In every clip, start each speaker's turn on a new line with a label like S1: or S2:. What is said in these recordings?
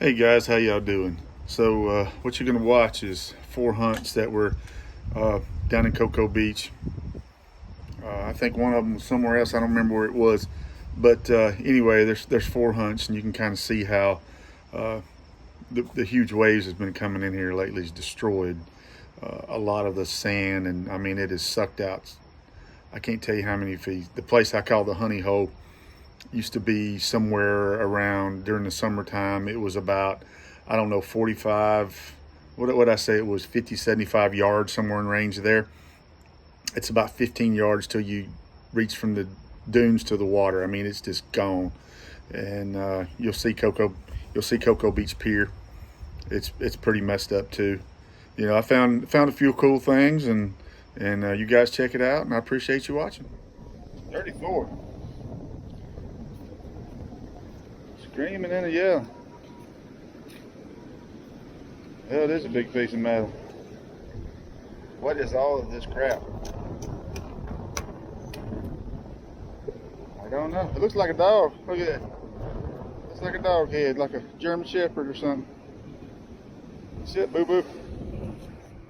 S1: Hey guys, how y'all doing? So what you're gonna watch is 4 hunts that were down in Cocoa Beach. I think one of them was somewhere else. I don't remember where it was, but anyway, there's 4 hunts, and you can kind of see how uh, the huge waves has been coming in here lately. Has destroyed a lot of the sand, and I mean it has sucked out. I can't tell you how many feet. The place I call the Honey Hole used to be somewhere around during the summertime. It was about, I don't know, 45, what would I say? It was 50, 75 yards, somewhere in range there. It's about 15 yards till you reach from the dunes to the water. I mean, it's just gone. And you'll see Cocoa Beach Pier. It's pretty messed up too. You know, I found a few cool things, and you guys check it out, and I appreciate you watching. 34. Screaming and yelling. Hell, it is a big piece of metal. What is all of this crap? I don't know. It looks like a dog. Look at that. Looks like a dog head, like a German Shepherd or something. That's it, boo-boo.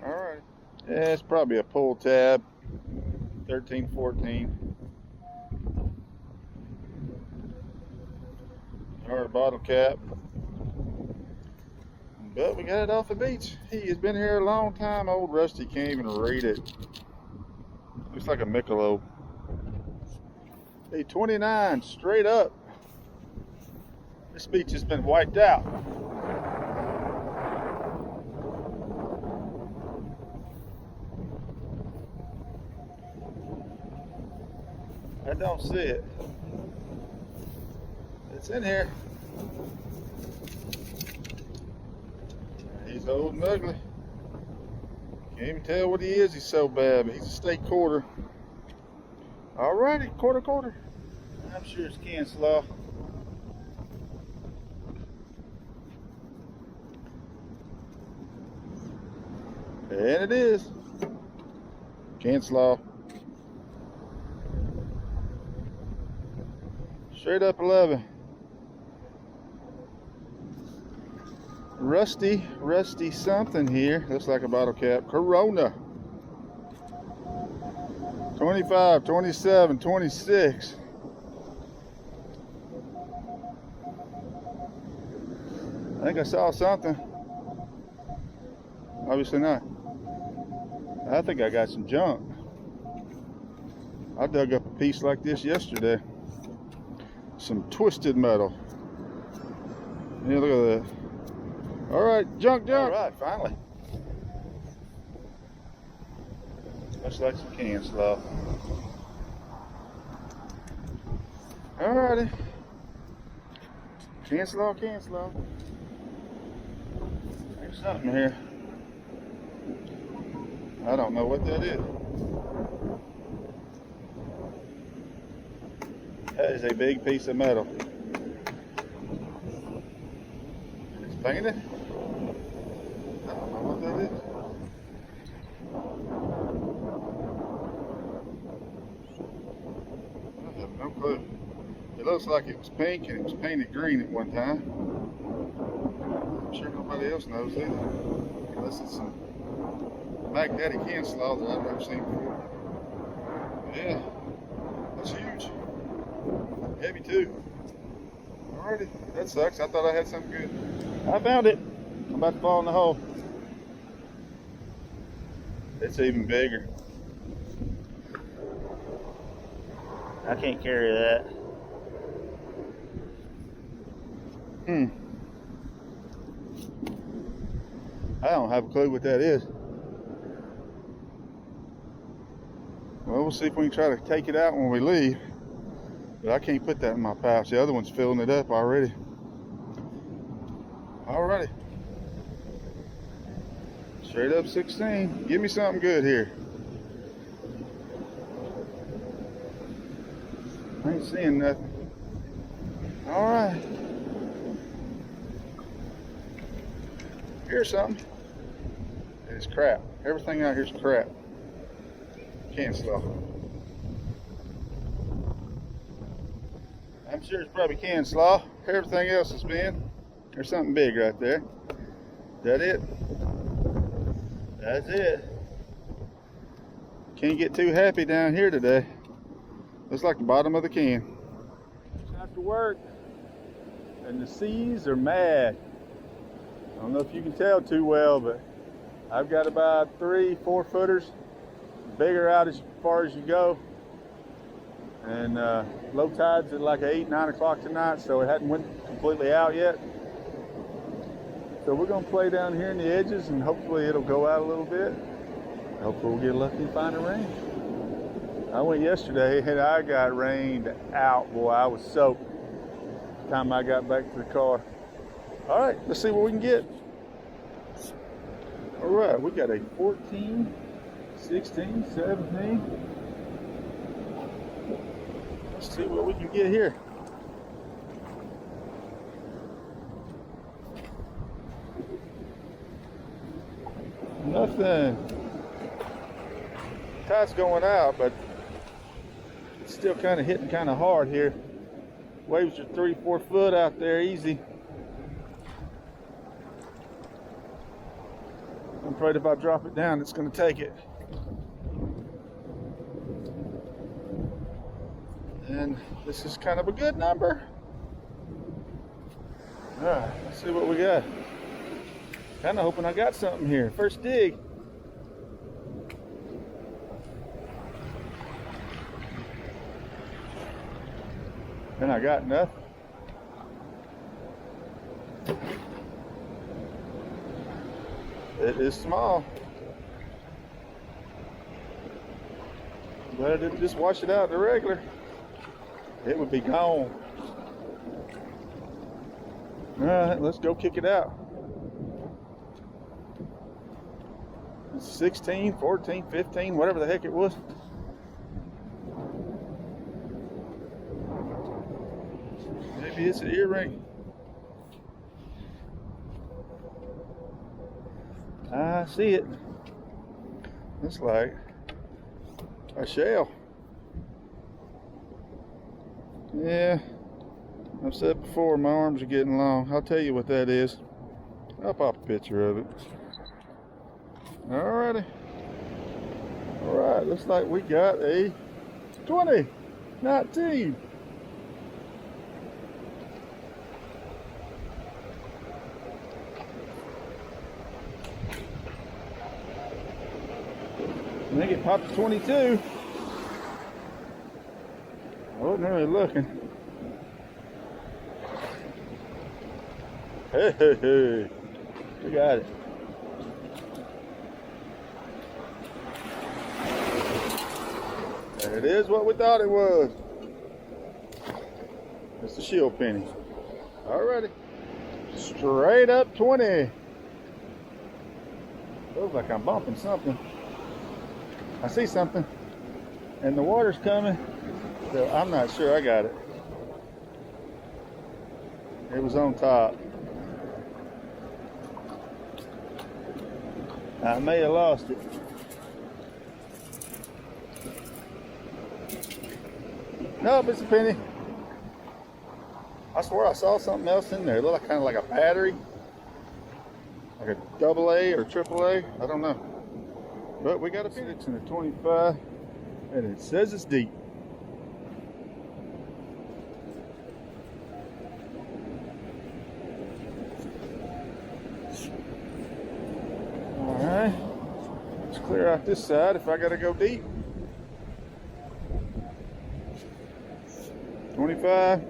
S1: Alright. Yeah, it's probably a pull tab. 13, 14. Or a bottle cap. But we got it off the beach. He has been here a long time. Old Rusty can't even read it. Looks like a Michelob. Hey, 29 straight up. This beach has been wiped out. I don't see it. It's in here. He's old and ugly. Can't even tell what he is. He's so bad, but he's a steak quarter. Alrighty, quarter. I'm sure it's can slaw. And it is. Can slaw. Straight up 11. Rusty something here. Looks like a bottle cap. Corona. 25, 27, 26. I think I saw something. Obviously not. I think I got some junk. I dug up a piece like this yesterday. Some twisted metal. Yeah, look at that. All right, junk. All right, finally. Looks like some can slaw. All righty. Can slaw. There's something here. I don't know what that is. That is a big piece of metal. It's painted. I don't know what that is. I have no clue. It looks like it was pink and it was painted green at one time. I'm sure nobody else knows either. Unless it's some Mac Daddy can slaw that I've never seen before. Yeah, that's huge. Heavy too. Alrighty, that sucks. I thought I had something good. I found it. I'm about to fall in the hole. It's even bigger. I can't carry that. I don't have a clue what that is. Well, we'll see if we can try to take it out when we leave. But I can't put that in my pouch. The other one's filling it up already. Alrighty. Straight up 16. Give me something good here. I ain't seeing nothing. Alright. Here's something. It's crap. Everything out here's crap. Can slaw. I'm sure it's probably can slaw. Everything else has been. There's something big right there. Is that it? That's it. Can't get too happy down here today. Looks like the bottom of the can. After work, and the seas are mad. I don't know if you can tell too well, but I've got about 3-4 footers, bigger out as far as you go. And low tide's at like 8-9 o'clock tonight, so it hadn't went completely out yet. So we're gonna play down here in the edges, and hopefully it'll go out a little bit. Hopefully we'll get lucky and find a range. I went yesterday and I got rained out. Boy, I was soaked by the time I got back to the car. All right, let's see what we can get. All right, we got a 14, 16, 17. Let's see what we can get here. Nothing. Tide's going out, but it's still kind of hitting kind of hard here. Waves are 3-4 foot out there, easy. I'm afraid if I drop it down, it's going to take it. And this is kind of a good number. All right, let's see what we got. Kind of hoping I got something here. First dig. And I got nothing. It is small. But I didn't just wash it out the regular. It would be gone. All right, let's go kick it out. 16, 14, 15, whatever the heck it was. Maybe it's an earring. I see it. Looks like a shell. Yeah, I've said before, my arms are getting long. I'll tell you what that is. I'll pop a picture of it. Alrighty. Alright, looks like we got a 20, 19. I think it popped to 22. I wasn't really looking. Hey, hey, hey. We got it. It is what we thought it was. It's the shield penny. Alrighty. Straight up 20. Feels like I'm bumping something. I see something. And the water's coming. So I'm not sure I got it. It was on top. I may have lost it. Nope, it's a penny. I swear I saw something else in there. It looked like, kind of like a battery. Like a AA or AAA. I don't know. But we got a penny. It's in a 25. And it says it's deep. Alright. Let's clear out this side if I gotta go deep. 25.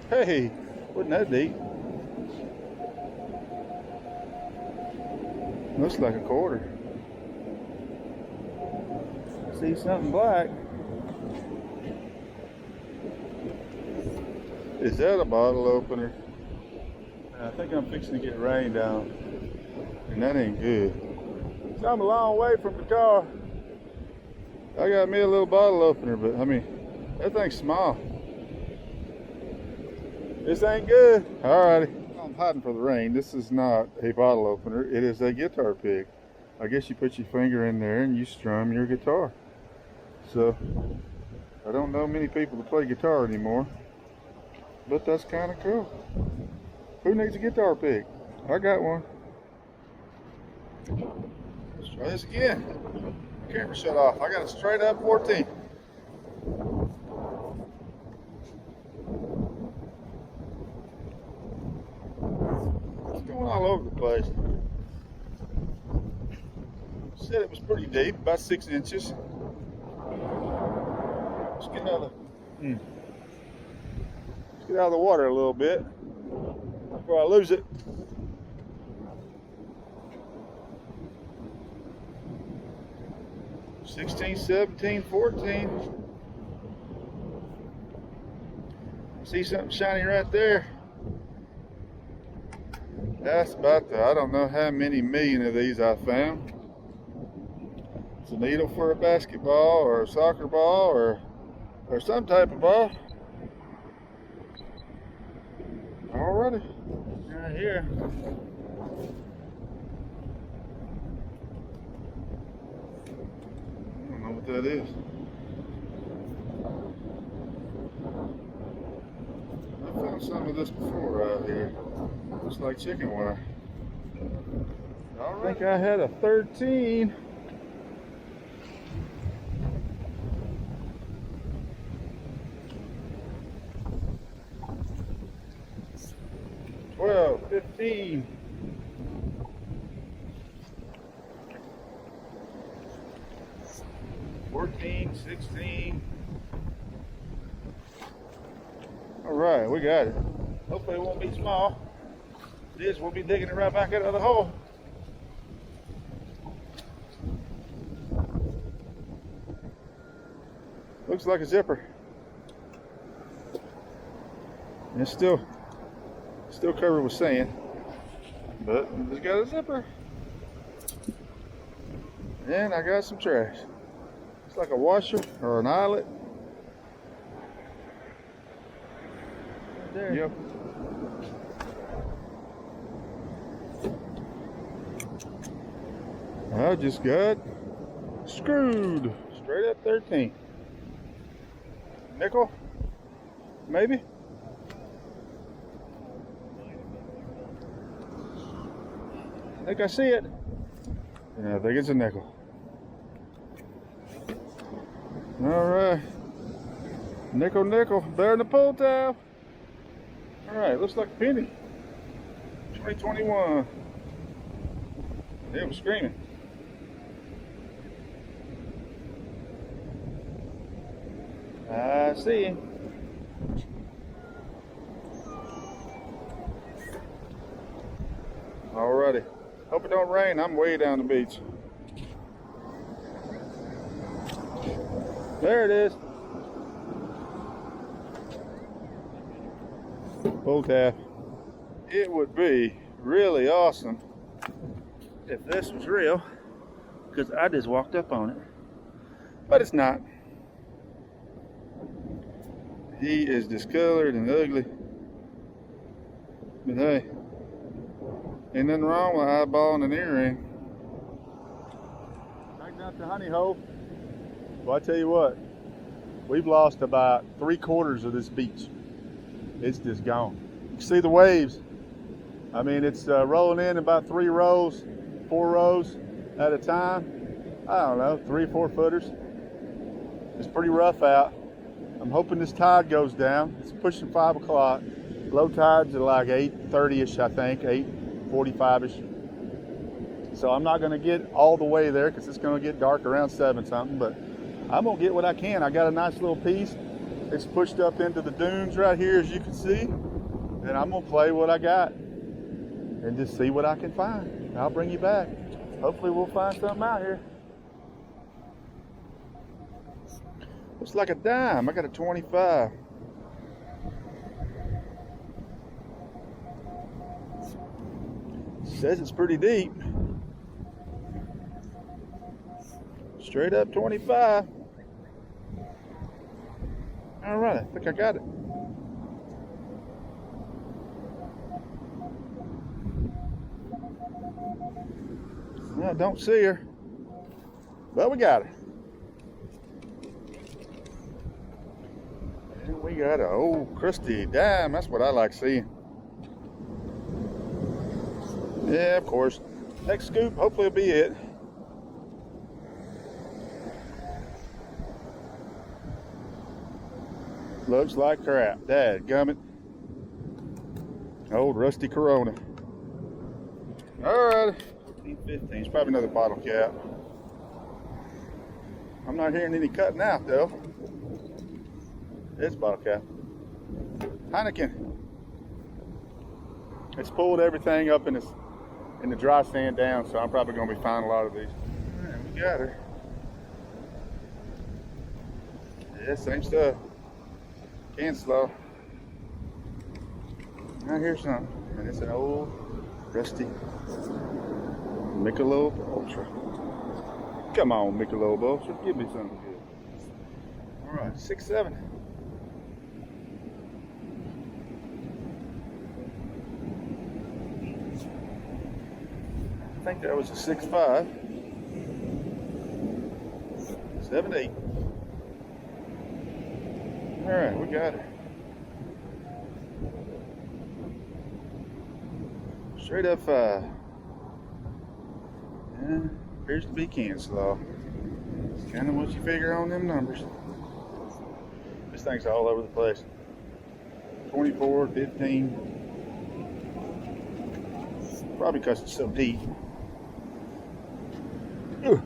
S1: Hey, wasn't that deep? Looks like a quarter. See something black. Is that a bottle opener? I think I'm fixing to get rained on. And that ain't good. So I'm a long way from the car. I got me a little bottle opener, but I mean, that thing's small. This ain't good. Alrighty. I'm hiding for the rain. This is not a bottle opener. It is a guitar pick. I guess you put your finger in there and you strum your guitar. So, I don't know many people that play guitar anymore. but that's kind of cool. Who needs a guitar pick? I got one. Let's try this again. Camera shut off. I got a straight up 14. It's going all over the place. Said it was pretty deep, about 6 inches. Let's get out of the water a little bit before I lose it. $16, $17, $14. See something shiny right there? That's about I don't know how many million of these I found. It's a needle for a basketball or a soccer ball or some type of ball. Alrighty, right here. I don't know what that is. I found some of this before out here. Looks like chicken wire. I think I had a 13. $12, $15. $14, $16. All right, we got it. Hopefully it won't be small. If it is, we'll be digging it right back out of the hole. Looks like a zipper. And it's still covered with sand, but it's got a zipper. And I got some trash. It's like a washer or an eyelet. Right there. Yep. I just got screwed. Straight up 13. Nickel? Maybe? I think I see it. Yeah, I think it's a nickel. Alright. Nickel, nickel. Better than the pull tab. Alright, looks like a penny. 2021. It was screaming. I see. Alrighty. Hope it don't rain. I'm way down the beach. There it is. Pull tab. It would be really awesome if this was real, because I just walked up on it. But it's not. He is discolored and ugly. But hey, ain't nothing wrong with eyeballing an earring. Back down to honey hole. Well, I tell you what, we've lost about 3/4 of this beach. It's just gone. You can see the waves. I mean, it's rolling in about 3 rows, 4 rows at a time. I don't know, 3 or 4 footers. It's pretty rough out. I'm hoping this tide goes down. It's pushing 5 o'clock. Low tides are like 8:30-ish, I think, 8:45-ish. So I'm not gonna get all the way there because it's gonna get dark around 7 something, but I'm gonna get what I can. I got a nice little piece. It's pushed up into the dunes right here, as you can see. And I'm gonna play what I got and just see what I can find. I'll bring you back. Hopefully we'll find something out here. Looks like a dime. I got a 25. Says it's pretty deep. Straight up 25. All right, I think I got it. I don't see her, but we got her. And we got an old crusty dime. That's what I like seeing. Yeah, of course. Next scoop, hopefully it'll be it. Looks like crap. Dadgummit. Old rusty Corona. Alright. 15. It's probably another bottle cap. I'm not hearing any cutting out though. It's bottle cap. Heineken. It's pulled everything up in the dry sand down, so I'm probably going to be finding a lot of these. Alright, we got her. Yeah, same stuff. Can slow. Now here's something, and it's an old rusty Michelob Ultra. Come on, Michelob Ultra, give me something good. All right, 6.7. I think that was a 6.5. 7.8. All right, we got it. Straight up 5. And appears to be can slow. It's kind of what you figure on them numbers. This thing's all over the place. 24, 15. Probably because it's so deep. Ugh.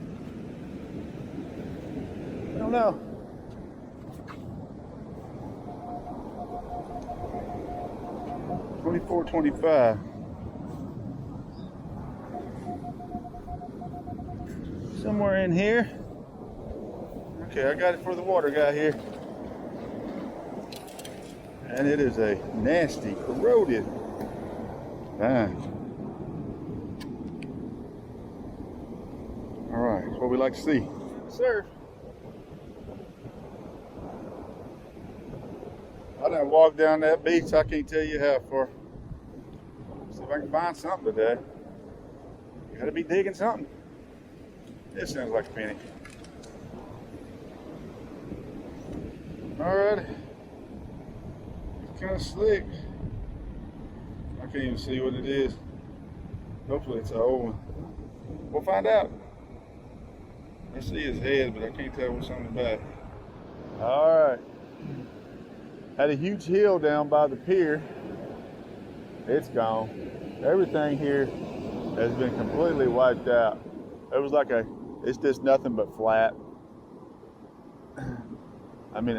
S1: I don't know. $24, $25. Somewhere in here. Okay, I got it for the water guy here. And it is a nasty, corroded vine. Alright, that's what we like to see. Sir. I done walked down that beach, I can't tell you how far. See if I can find something today. You gotta be digging something. This sounds like a penny. Alright. It's kind of slick. I can't even see what it is. Hopefully it's an old one. We'll find out. I see his head, but I can't tell what's on the back. Alright. Had a huge hill down by the pier. It's gone. Everything here has been completely wiped out. It was like it's just nothing but flat. I mean,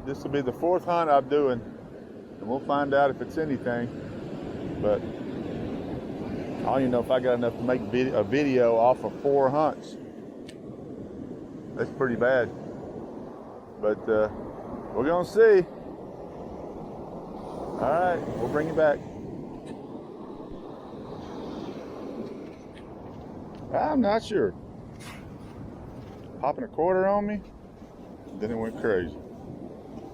S1: this will be the 4th hunt I'm doing, and we'll find out if it's anything. But I don't even know if I got enough to make a video off of 4 hunts. That's pretty bad. But we're gonna see. All right, we'll bring you back. I'm not sure. Popping a quarter on me, then it went crazy.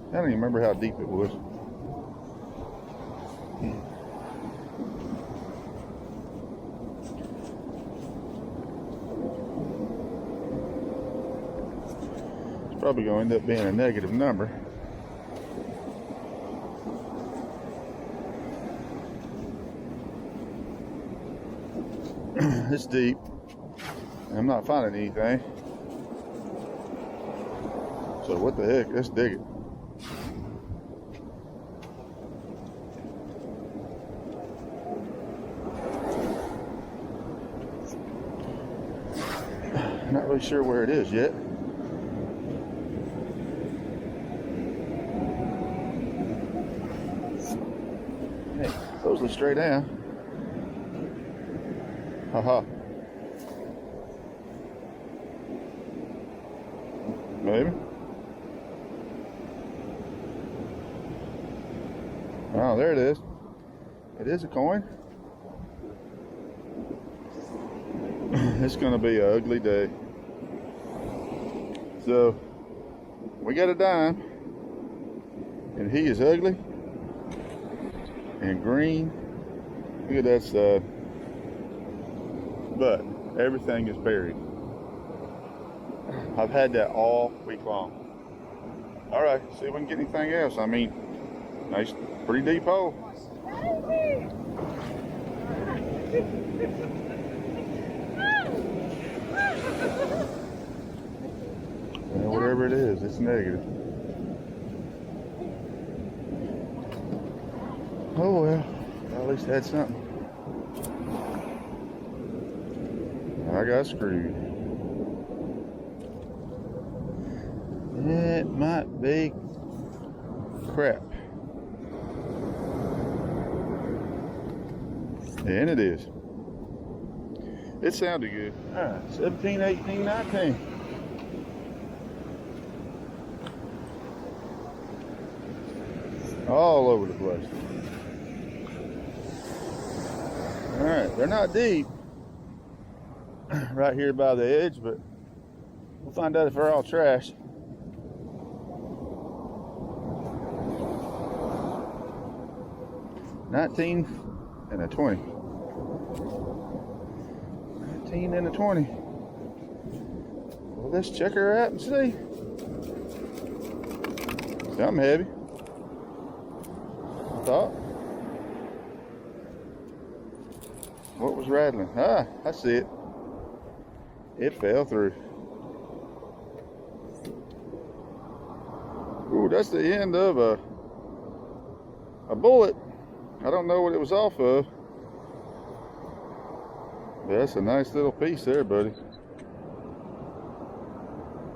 S1: I don't even remember how deep it was. It's probably going to end up being a negative number. It's deep. I'm not finding anything. So what the heck? Let's dig it. Not really sure where it is yet. Hey, supposedly straight down. Haha. Maybe. Oh, there it is. It is a coin. It's gonna be an ugly day. So we got a dime, and he is ugly and green. Look at that stuff. But everything is buried. I've had that all week long. All right, see if we can get anything else. I mean, nice, pretty deep hole. Well, whatever it is, it's negative. Oh well, at least I had something. I got screwed. It might be crap. And it is. It sounded good. All right, 17, 18, 19. All over the place. All right, they're not deep right here by the edge, but we'll find out if they're all trash. $19 and a $20. 19 and a 20. Well, let's check her out and see. Something heavy. I thought. What was rattling? Ah, I see it. It fell through. Ooh, that's the end of a bullet. I don't know what it was off of. But that's a nice little piece there, buddy.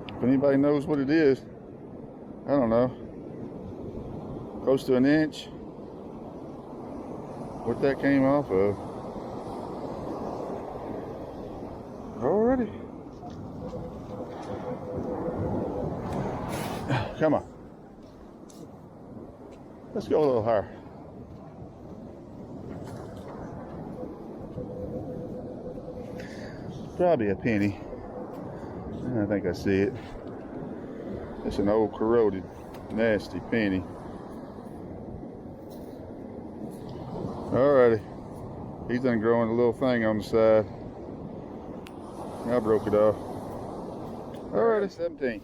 S1: If anybody knows what it is, I don't know. Close to an inch. What that came off of. Alrighty. Come on. Let's go a little higher. Probably a penny. I think I see it. It's an old corroded, nasty penny. Alrighty. He's done growing a little thing on the side. I broke it off. Alrighty, 17.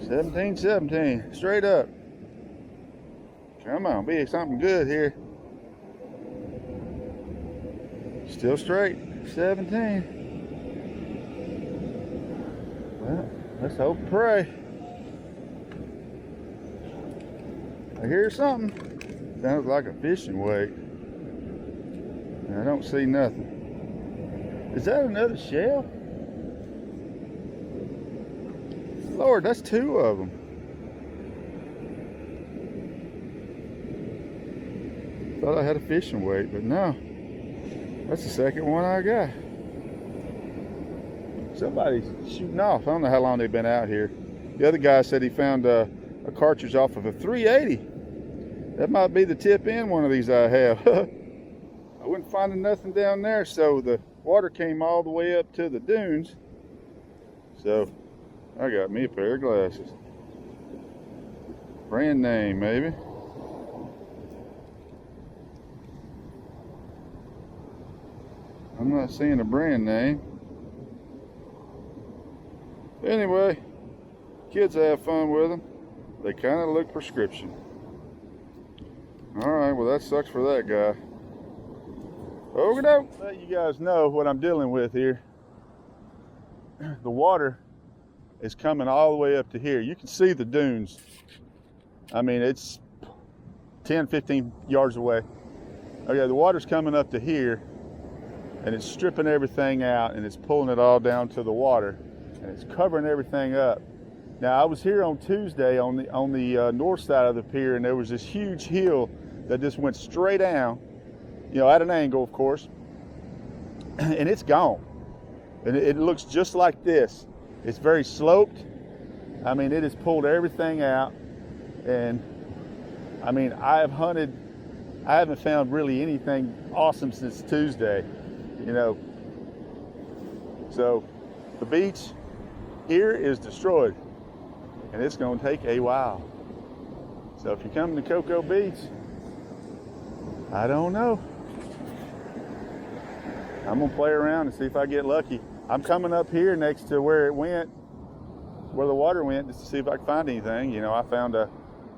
S1: $17. Straight up. Come on, be something good here. Still straight. 17. Well, let's hope and pray. I hear something. Sounds like a fishing weight. And I don't see nothing. Is that another shell? Lord, that's two of them. Thought I had a fishing weight, but no. That's the second one I got. Somebody's shooting off. I don't know how long they've been out here. The other guy said he found a cartridge off of a 380. That might be the tip end one of these I have. I wasn't finding nothing down there, so the water came all the way up to the dunes. So I got me a pair of glasses. Brand name, maybe. I'm not seeing a brand name. Anyway, kids have fun with them. They kind of look prescription. Alright, well that sucks for that guy. Okey-doke. Let you guys know what I'm dealing with here. The water is coming all the way up to here. You can see the dunes. I mean, it's 10, 15 yards away. Okay, the water's coming up to here, and it's stripping everything out, and it's pulling it all down to the water, and it's covering everything up. Now, I was here on Tuesday on the north side of the pier, and there was this huge hill that just went straight down, you know, at an angle, of course, and it's gone. And it looks just like this. It's very sloped. I mean, it has pulled everything out, and I mean, I haven't found really anything awesome since Tuesday, you know. So the beach here is destroyed, and it's going to take a while. So if you're coming to Cocoa Beach, I don't know. I'm gonna play around and see if I get lucky. I'm coming up here next to where it went, where the water went, just to see if I can find anything. You know, I found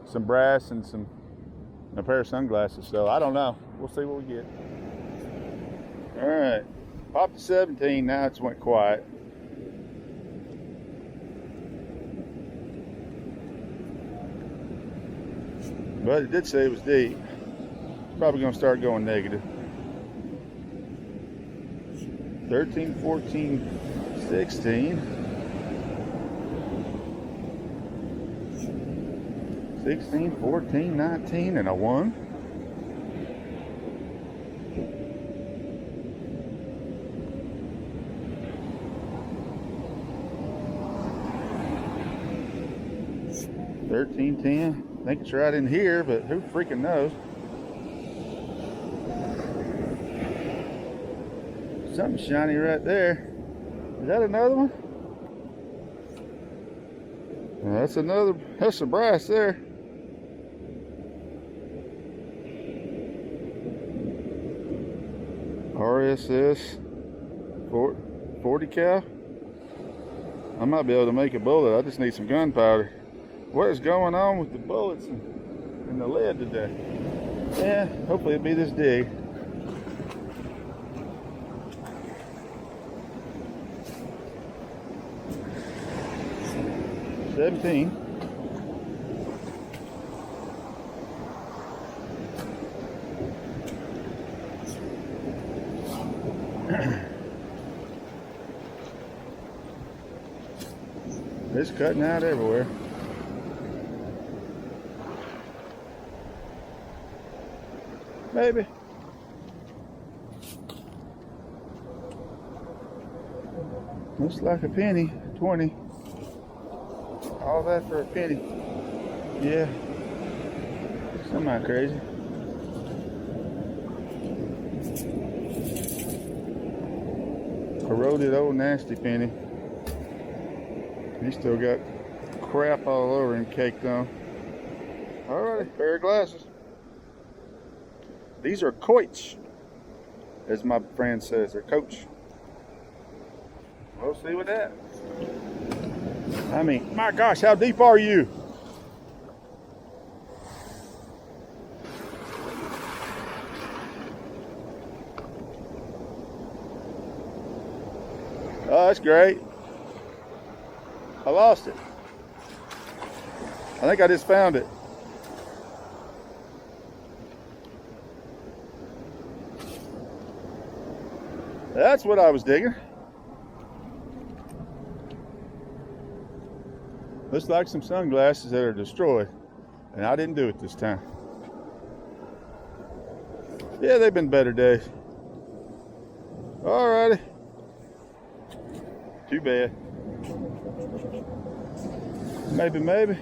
S1: some brass and a pair of sunglasses, so I don't know. We'll see what we get. All right, popped to 17, now it's went quiet. But it did say it was deep. Probably gonna start going negative. 13, 14, 16. 16, 14, 19, and a 1. $13, 10. I think it's right in here, but who freaking knows? Something shiny right there. Is that another one? Well, that's a brass there. RSS 40 cal. I might be able to make a bullet. I just need some gunpowder. What is going on with the bullets and the lead today? Yeah, hopefully it'll be this dig. $17. It's cutting out everywhere. Maybe. Looks like a penny. 20. All that for a penny. Yeah. Semi crazy. Corroded old nasty penny. He still got crap all over him caked on. Alrighty, pair of glasses. These are Coits, as my friend says. They're Coach. We'll see with that. I mean, my gosh, how deep are you? Oh, that's great. I lost it. I think I just found it. That's what I was digging. Looks like some sunglasses that are destroyed. And I didn't do it this time. Yeah, they've been better days. Alrighty. Too bad. Maybe.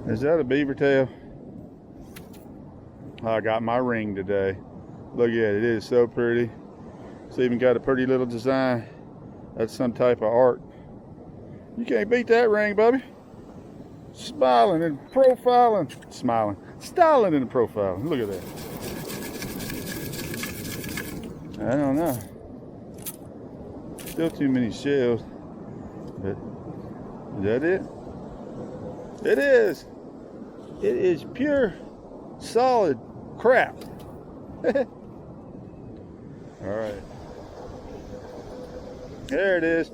S1: Is that a beaver tail? I got my ring today. Look at it, it is so pretty. It's even got a pretty little design. That's some type of art. You can't beat that ring, baby. Smiling and profiling. Smiling. Styling and profiling. Look at that. I don't know. Still too many shells. But is that it? It is. It is pure, solid crap. All right. There it is.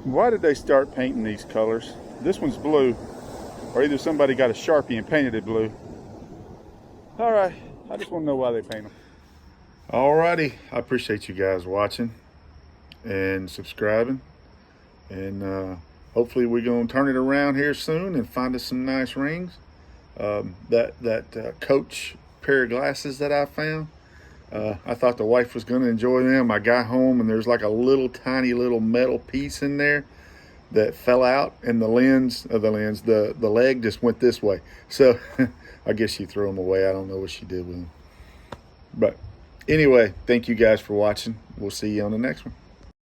S1: Why did they start painting these colors? This one's blue, or either somebody got a Sharpie and painted it blue. All right, I just want to know why they paint them. Alrighty, I appreciate you guys watching and subscribing, and hopefully we're gonna turn it around here soon and find us some nice rings. That Coach pair of glasses that I found, I thought the wife was gonna enjoy them. I got home and there's like a little tiny little metal piece in there that fell out, and the leg just went this way. So I guess she threw them away. I don't know what she did with them. But anyway, thank you guys for watching. We'll see you on the next one.